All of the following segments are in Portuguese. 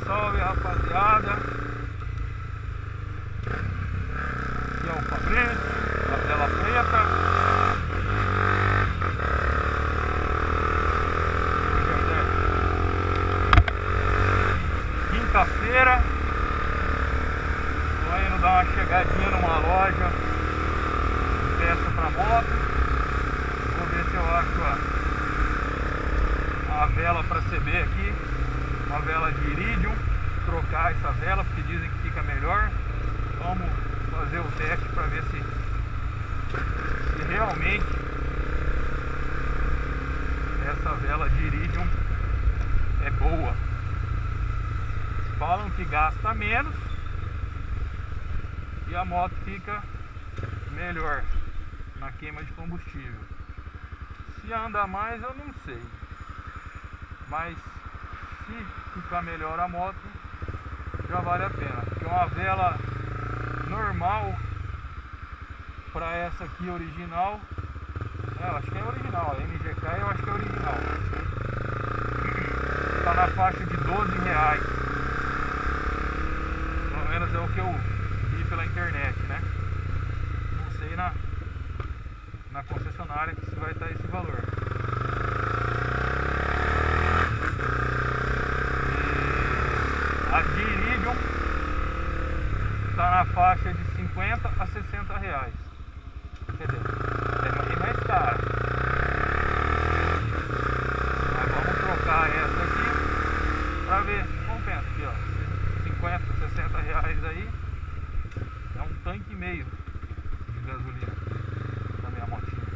salve rapaziada. Aqui é o Fabrício, da Vela Preta. Quinta-feira. Tô indo dar uma chegadinha numa loja de peça pra moto. Vou ver se eu acho a vela para CB aqui, uma vela de iridium, trocar essa vela porque dizem que fica melhor. Vamos fazer o teste para ver se realmente essa vela de iridium é boa. Falam que gasta menos e a moto fica melhor na queima de combustível. Se anda mais eu não sei, mas se ficar melhor a moto já vale a pena, porque uma vela normal para essa aqui original, eu acho que é original, a MGK eu acho que é original, está na faixa de R$12, pelo menos é o que eu vi pela internet, né? Não sei na concessionária que se vai estar esse valor. A de iridium está na faixa de R$50 a R$60. Quer dizer, é bem mais cara. Mas vamos trocar essa aqui para ver se compensa. Aqui, ó, R$50, R$60 aí é um tanque e meio de gasolina da minha motinha.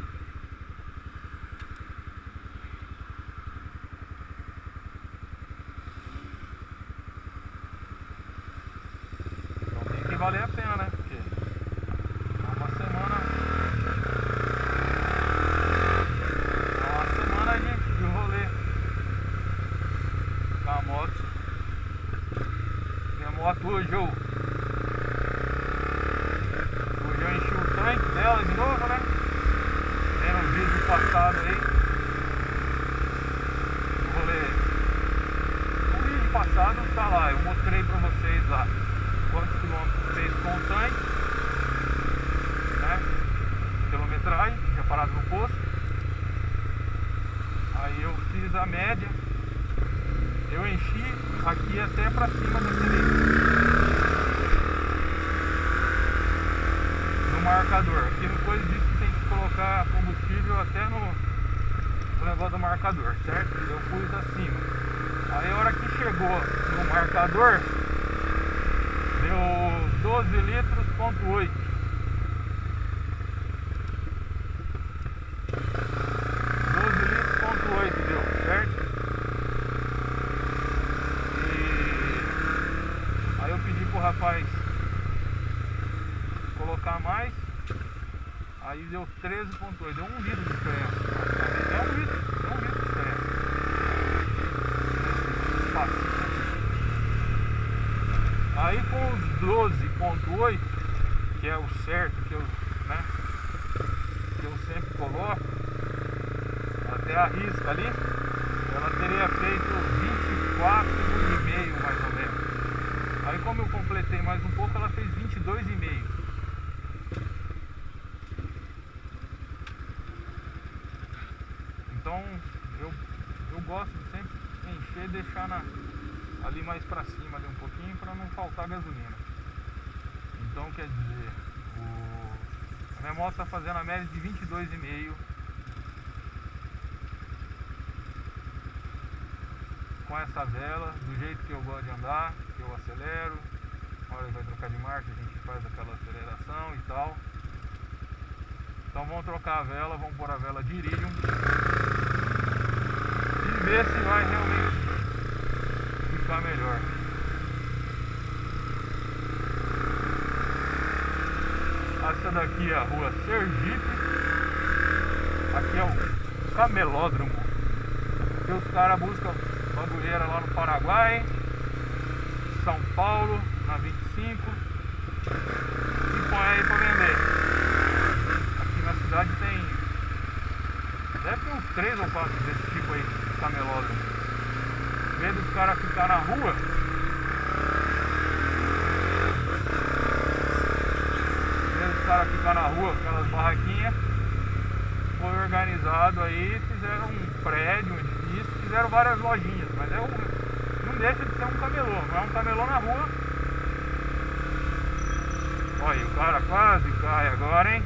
Valer a pena, né? Porque é uma semana de rolê com a moto. Minha moto hoje eu enchi o tanque dela de novo, né? Tem no vídeo passado aí. O rolê. O vídeo passado tá lá, eu mostrei pra vocês lá quantos quilômetros fez com o tanque, né? Quilometragem, já parado no posto. Aí eu fiz a média, eu enchi aqui até pra cima do cilindro, no marcador. Aqui no coisa diz que tem que colocar combustível até no negócio do marcador, certo? Eu pus acima. Aí a hora que chegou no marcador, deu 12 litros, ponto 8. 12 litros, ponto 8 deu, certo? E aí eu pedi pro rapaz colocar mais. Aí deu 13,8. Deu 1 litro de diferença. É 1 litro de diferença. Aí com os 12,8, que é o certo que eu sempre coloco, até a risca ali, ela teria feito 24,5 mais ou menos. Aí como eu completei mais um pouco, ela fez 22,5. Então eu gosto de sempre encher e deixar ali mais pra cima, ali um pouquinho, para não faltar gasolina. Então quer dizer, a minha moto está fazendo a média de 22,5 com essa vela, do jeito que eu gosto de andar, que eu acelero. Na hora que vai trocar de marcha a gente faz aquela aceleração e tal. Então vamos trocar a vela, vamos pôr a vela de iridium e ver se vai realmente ficar melhor. Essa daqui é a rua Sergipe. Aqui é o camelódromo, que os caras buscam bagulheira lá no Paraguai, São Paulo, na 25, e põe aí pra vender. Aqui na cidade tem, deve ter uns 3 ou 4 desse tipo aí, camelódromo. Em vez dos caras ficar na rua, caras ficam na rua, aquelas barraquinhas, foi organizado aí, fizeram um prédio, um edifício, fizeram várias lojinhas, mas não deixa de ser um camelô, não é um camelô na rua. Olha, o cara quase cai agora, hein?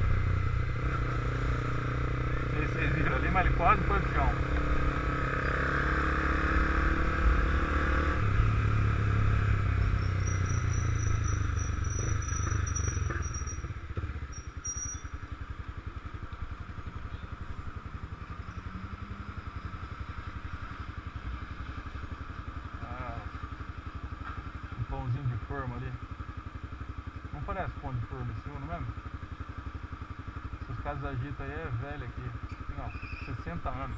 Não sei se vocês viram ali, mas ele quase foi pro chão. Pãozinho de forma ali. Não parece pão de forma esse uno mesmo? Essas casas agitam aí é velho aqui. Assim, ó, 60 anos.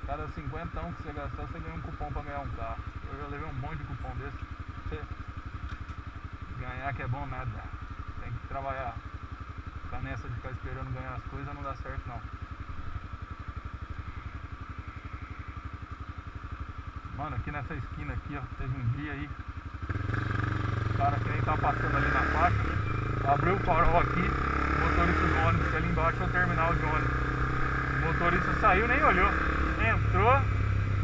Cada 50 que você gastar, você ganha um cupom pra ganhar um carro. Eu já levei um monte de cupom desse. Você ganhar que é bom nada. Tem que trabalhar. Ficar nessa de ficar esperando ganhar as coisas não dá certo não. Mano, aqui nessa esquina aqui, ó, teve um dia aí. O cara que nem tá passando ali na faixa, abriu o farol aqui, o motorista do ônibus, que ali embaixo é o terminal de ônibus. O motorista saiu, nem olhou. Entrou,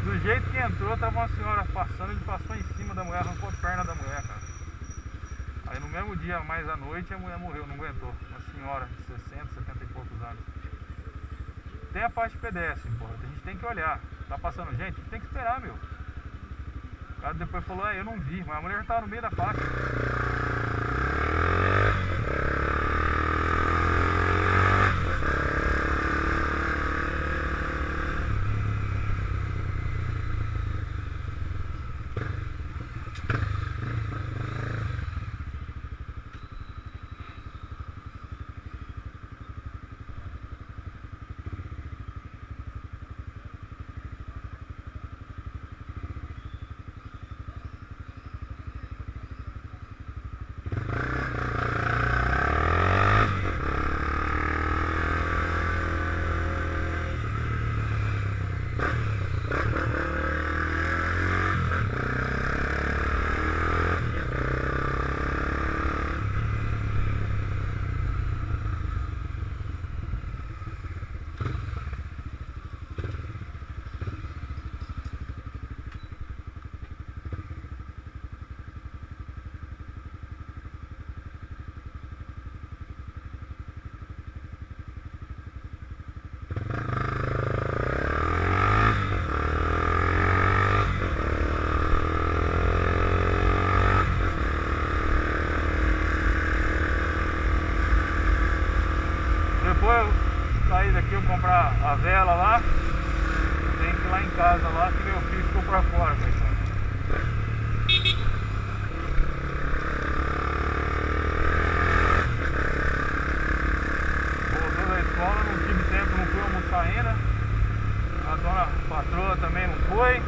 do jeito que entrou, tava uma senhora passando, ele passou em cima da mulher, arrancou a perna da mulher, cara. Aí no mesmo dia, mais à noite, a mulher morreu, não aguentou. Uma senhora de 60, 70 e poucos anos. Tem a faixa de pedestre, porra, a gente tem que olhar. Tá passando gente, tem que esperar, meu. O cara depois falou, eu não vi, mas a mulher já tava no meio da faixa. Depois eu saí daqui, eu comprar a vela lá. Tem que ir lá em casa lá, que meu filho ficou pra fora, pessoal. Voltou da escola, não tive tempo, não fui almoçar ainda. A dona patroa também não foi.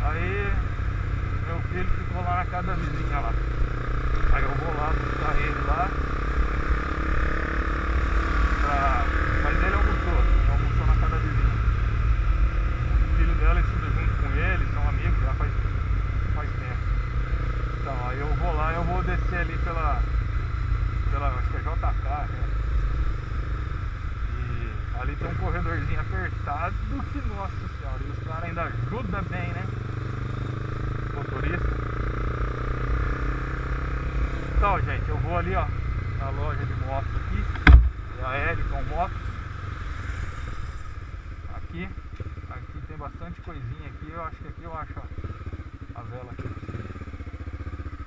Aí meu filho ficou lá na casa da vizinha lá. Aí eu vou lá buscar ele lá. Mas ele almoçou na casa da vizinha. O filho dela estuda junto com ele, são amigos já faz tempo. Então, aí eu vou lá, eu vou descer ali pela acho que é JK, né? E ali tem um corredorzinho apertado que, nossa senhora, e os caras ainda ajudam bem, né? O motorista. Então, gente, eu vou ali, ó, na loja de motos aqui. A Helicon Motos. Aqui tem bastante coisinha aqui. Eu acho que aqui eu acho a vela aqui,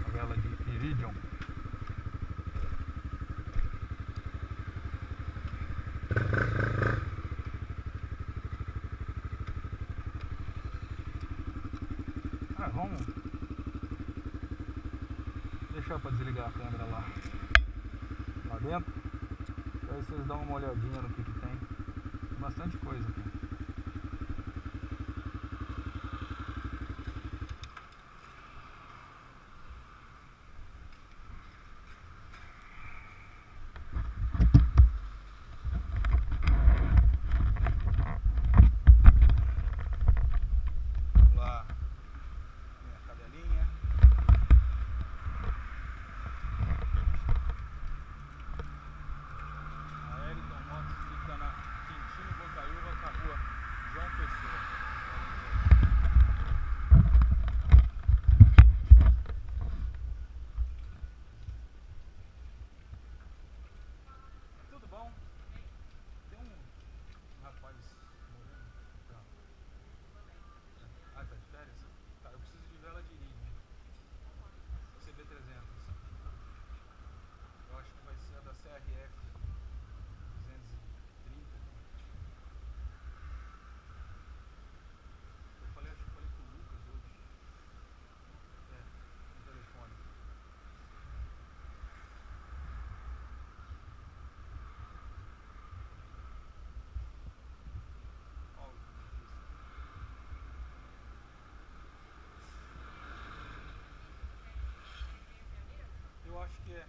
a vela de Iridium. Vamos deixar para desligar a câmera lá dentro. Aí vocês dão uma olhadinha no que tem. Tem bastante coisa aqui. Vamos lá. Minha cadelinha. CRF 230. Acho que falei com o Lucas hoje. No telefone. Ó, eu acho que é.